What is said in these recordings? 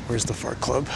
Where's the fart club?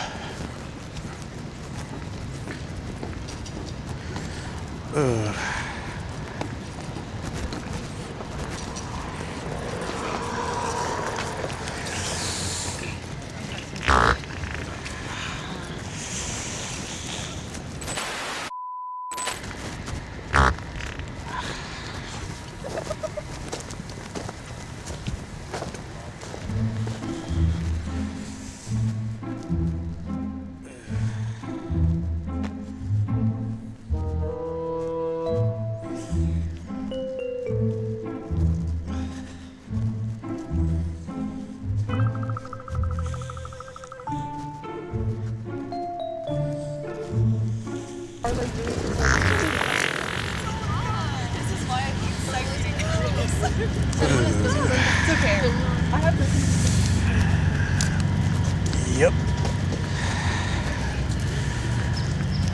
Yep.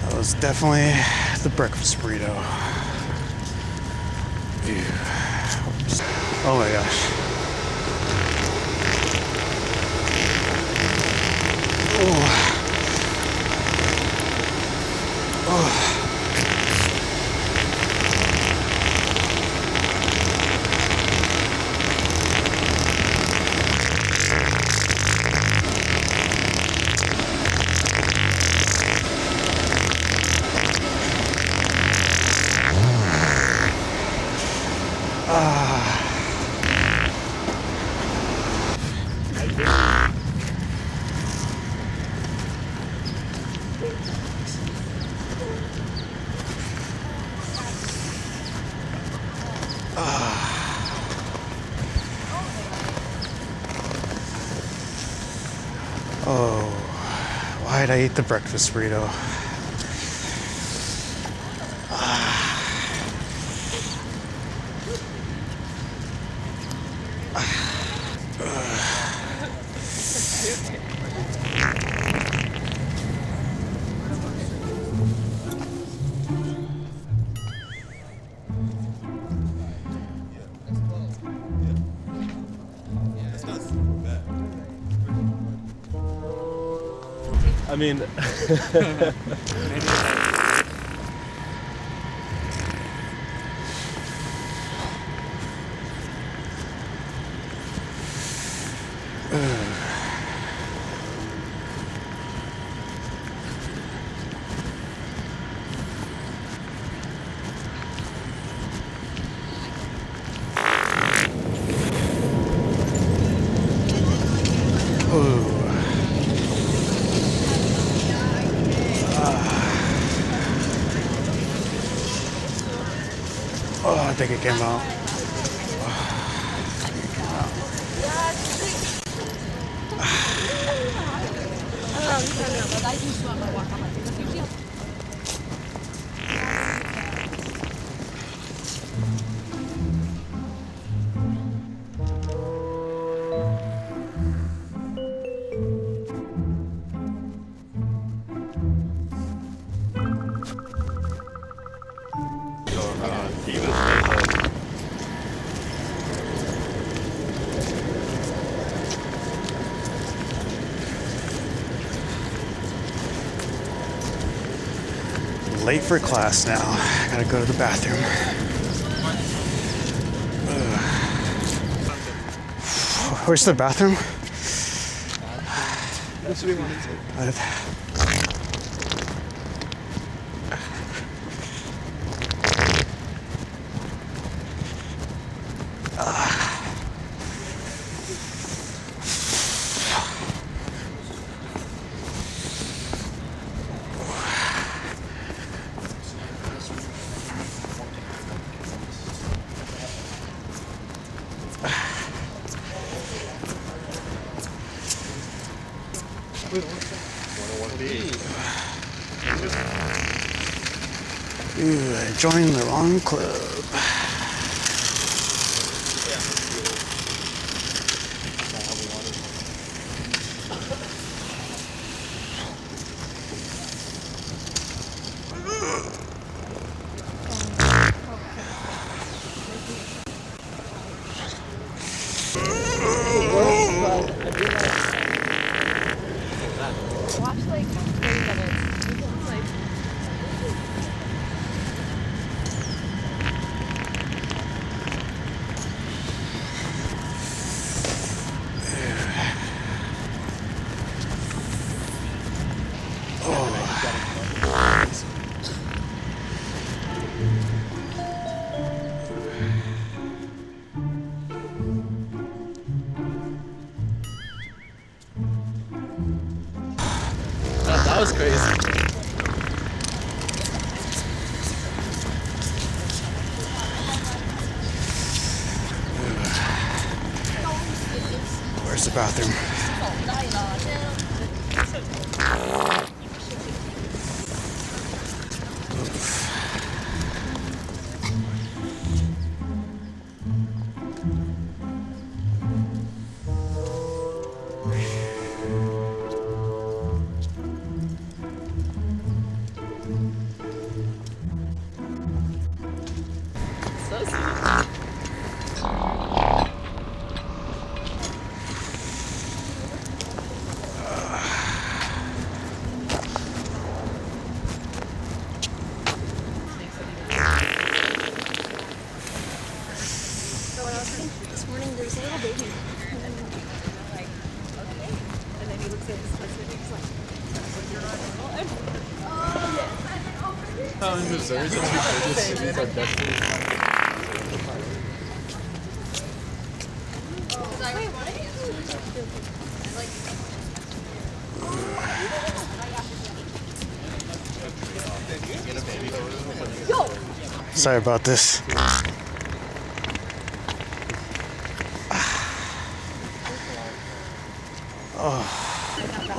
That was definitely the breakfast burrito. Ew. Oops. Oh my gosh. Oh. Oh. Oh, why'd I eat the breakfast burrito? I mean, Oh, I think it came out. Late for class now. Gotta go to the bathroom. Where's the bathroom? that's what we wanted to. Ooh, I joined the wrong club. Watch like 30 minutes. Like, That was crazy. Where's the bathroom? so sweet. So when I was thinking this morning, there's a little baby. And then we're like, okay. And then he looks at his husband and he's like, How in Missouri, some of the biggest cities are definitely. Sorry about this.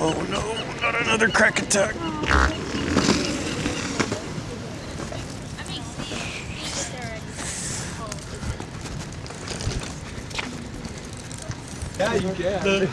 Oh no, not another crack attack. Yeah, you can.